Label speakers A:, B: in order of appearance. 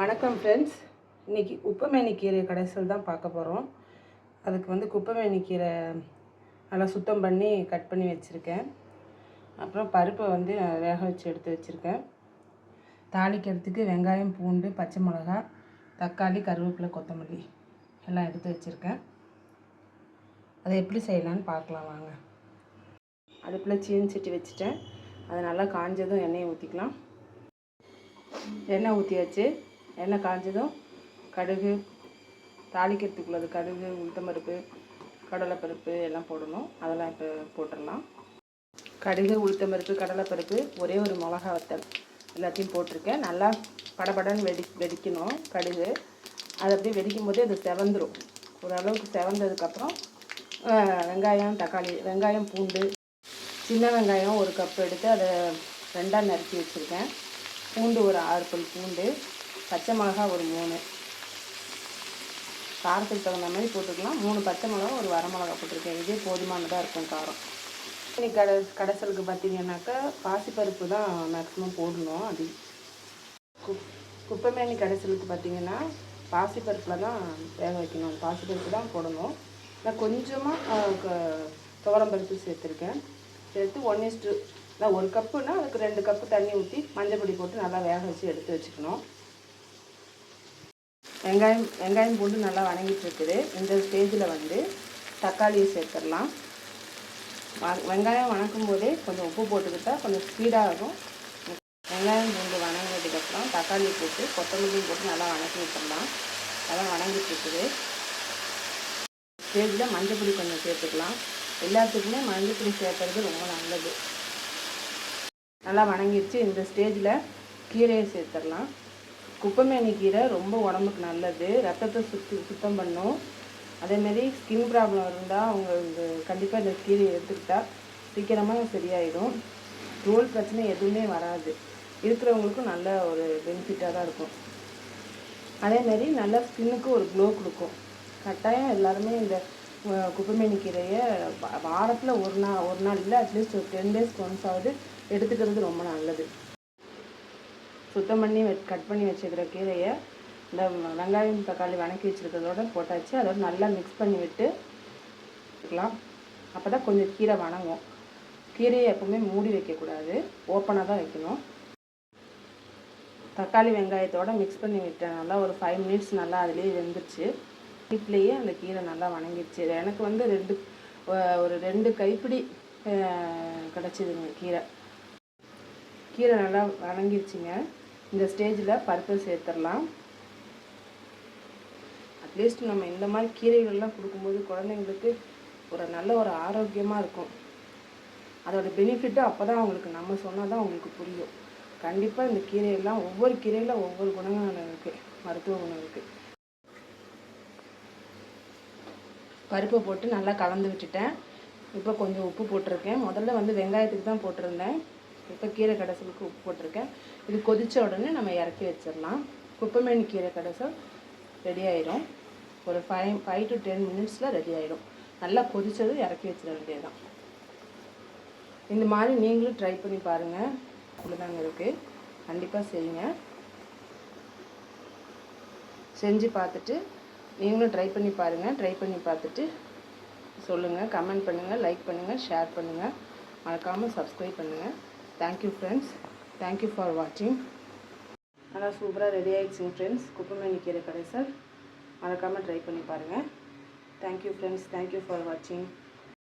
A: வணக்கம் ஃப்ரெண்ட்ஸ். இன்றைக்கி குப்பைமேனி கீரை கடைசல் தான் பார்க்க போகிறோம். அதுக்கு வந்து குப்பைமேனி கீரை நல்லா சுத்தம் பண்ணி கட் பண்ணி வச்சுருக்கேன். அப்புறம் பருப்பை வந்து வேக வச்சு எடுத்து வச்சுருக்கேன். தாளிக்கிறதுக்கு வெங்காயம், பூண்டு, பச்சை மிளகா, தக்காளி, கருவேப்பிலை, கொத்தமல்லி எல்லாம் எடுத்து வச்சுருக்கேன். அதை எப்படி செய்யலான்னு பார்க்கலாம் வாங்க. அடுப்பில் சீனி சட்டி வச்சுட்டேன். அது நல்லா காஞ்சதும் எண்ணெயை ஊற்றிக்கலாம். எண்ணெய் ஊற்றியாச்சு. எண்ணெய் காஞ்சதும் கடுகு, தாளிக்கிறதுக்குள்ளது கடுகு, உளுத்தம்பருப்பு, கடலைப்பருப்பு எல்லாம் போடணும். அதெல்லாம் இப்போ போட்டுடலாம். கடுகு, உளுத்தம்பருப்பு, கடலைப்பருப்பு, ஒரே ஒரு மிளகா வத்தல் எல்லாத்தையும் போட்டிருக்கேன். நல்லா படபடன்னு வெடிக்கணும் கடுகு. அது அப்படியே வெடிக்கும் போதே அது செவந்துடும். ஓரளவுக்கு செவந்ததுக்கப்புறம் வெங்காயம், தக்காளி, வெங்காயம், பூண்டு, சின்ன வெங்காயம் ஒரு கப் எடுத்து அதை ரெண்டாக நறுக்கி வச்சுருக்கேன். பூண்டு ஒரு 6 பல் பூண்டு, பச்சை மிளகா ஒரு 3, காரத்துக்கு தகுந்த மாதிரி போட்டுக்கலாம். 3 பச்சை மிளகா, ஒரு வரமிளகா போட்டிருக்கேன். இதே போதுமானதாக இருக்கும் காரம். கடைசலுக்கு பார்த்தீங்கன்னாக்கா பாசிப்பருப்பு தான் மேக்ஸிமம் போடணும். அது குப்பைமேனி கடைசலுக்கு பார்த்தீங்கன்னா பாசிப்பருப்பில் தான் வேக வைக்கணும். பாசிப்பருப்பு தான் போடணும். நான் கொஞ்சமாக துவரம்பருப்பு சேர்த்துருக்கேன். சேர்த்து 1:1 நான் 1 கப்புனா அதுக்கு 2 கப்பு தண்ணி ஊற்றி மஞ்சள் பொடி போட்டு நல்லா வேக வச்சு எடுத்து வச்சுக்கணும். வெங்காயம் பூண்டு நல்லா வணங்கிட்டு இருக்குது. இந்த ஸ்டேஜில் வந்து தக்காளியை சேர்த்துடலாம். வெங்காயம் வணக்கும் போதே கொஞ்சம் உப்பு போட்டுக்கிட்டா கொஞ்சம் ஸ்பீடாக இருக்கும். வெங்காயம் பூண்டு வணங்கினதுக்கப்புறம் தக்காளியை போட்டு கொத்தமல்லியும் போட்டு நல்லா வணக்கி விட்டுடலாம். அதெல்லாம் வணங்கிட்டு இருக்குது. ஸ்டேஜில் மஞ்சள் பொடி கொஞ்சம் சேர்த்துக்கலாம். எல்லாத்துக்குமே மஞ்சள் பொடி சேர்த்துறது ரொம்ப நல்லது. நல்லா வணங்கிடுச்சு. இந்த ஸ்டேஜில் கீரையை சேர்த்துடலாம். குப்பைமேனி கீரை ரொம்ப உடம்புக்கு நல்லது. ரத்தத்தை சுத்தம் பண்ணும். அதேமாரி ஸ்கின் ப்ராப்ளம் இருந்தால் அவங்க கண்டிப்பாக இந்த கீரையை எடுத்துக்கிட்டால் சீக்கிரமாக சரியாயிடும். தோல் பிரச்சனை எதுவுமே வராது. இருக்கிறவங்களுக்கும் நல்ல ஒரு பெனிஃபிட்டாக தான் இருக்கும். அதேமாரி நல்ல ஸ்கின்னுக்கு ஒரு க்ளோ கொடுக்கும். கட்டாயம் எல்லாருமே இந்த குப்பைமேனி கீரையை வாரத்தில் ஒரு நாள் இல்லை, அட்லீஸ்ட் ஒரு 10 டேஸ்க்கு ஒன்ஸாவது எடுத்துக்கிறது ரொம்ப நல்லது. சுத்தம் பண்ணி கட் பண்ணி வச்சுக்கிற கீரையை இந்த வெங்காயம், தக்காளி வணக்கி வச்சுருக்கிறதோட போட்டாச்சு. அதோட நல்லா மிக்ஸ் பண்ணி விட்டுக்கலாம். அப்போ தான் கொஞ்சம் கீரை வணங்கும். கீரையை எப்போவுமே மூடி வைக்கக்கூடாது, ஓப்பனாக தான் வைக்கணும். தக்காளி வெங்காயத்தோடு மிக்ஸ் பண்ணி விட்டேன். நல்லா ஒரு 5 மினிட்ஸ் நல்லா அதுலேயே வெந்துருச்சு. வீட்லேயே அந்த கீரை நல்லா வணங்கிடுச்சு. எனக்கு வந்து ஒரு 2 கைப்பிடி கிடச்சிதுங்க கீரை நல்லா வணங்கிடுச்சிங்க. இந்த ஸ்டேஜில் பருப்பை சேர்த்துடலாம். அட்லீஸ்ட் நம்ம இந்த மாதிரி கீரைகள்லாம் கொடுக்கும்போது குழந்தைங்களுக்கு நல்ல ஒரு ஆரோக்கியமாக இருக்கும். அதோட பெனிஃபிட்டு அப்போ தான் அவங்களுக்கு நம்ம சொன்னால் தான் அவங்களுக்கு புரியும். கண்டிப்பாக இந்த கீரையெல்லாம் ஒவ்வொரு கீரையில் ஒவ்வொரு குணங்கள் இருக்குது, மருத்துவ குணம் இருக்குது. பருப்பை போட்டு நல்லா கலந்து விட்டுட்டேன். இப்போ கொஞ்சம் உப்பு போட்டிருக்கேன். முதல்ல வந்து வெங்காயத்துக்கு தான் போட்டிருந்தேன். இப்போ கீரை கடைசலுக்கு உப்பு போட்டிருக்கேன். இது கொதித்த உடனே நம்ம இறக்கி வச்சிடலாம். குப்பைமேனி கீரை கடைசல் ரெடி ஆயிடும். ஒரு 5 to 10 மினிட்ஸில் ரெடி ஆகிடும். நல்லா கொதித்தது இறக்கி வச்சிட வேண்டியதுதான். இந்த மாதிரி நீங்களும் ட்ரை பண்ணி பாருங்கள். அப்படிதாங்க இருக்குது. கண்டிப்பாக செய்யுங்க. செஞ்சு பார்த்துட்டு நீங்களும் ட்ரை பண்ணி பாருங்கள். ட்ரை பண்ணி பார்த்துட்டு சொல்லுங்கள், கமெண்ட் பண்ணுங்கள், லைக் பண்ணுங்கள், ஷேர் பண்ணுங்கள். மறக்காமல் சப்ஸ்கிரைப் பண்ணுங்கள். Thank you friends. தேங்க்யூ ஃபார் வாட்சிங். நல்லா சூப்பராக ரெடி ஆகிடுச்சிங்க ஃப்ரெண்ட்ஸ். குப்பைமேனி கீரை கடைசல் மறக்காமல் ட்ரை பண்ணி பாருங்கள். Thank you friends. தேங்க்யூ ஃபார் வாட்சிங்.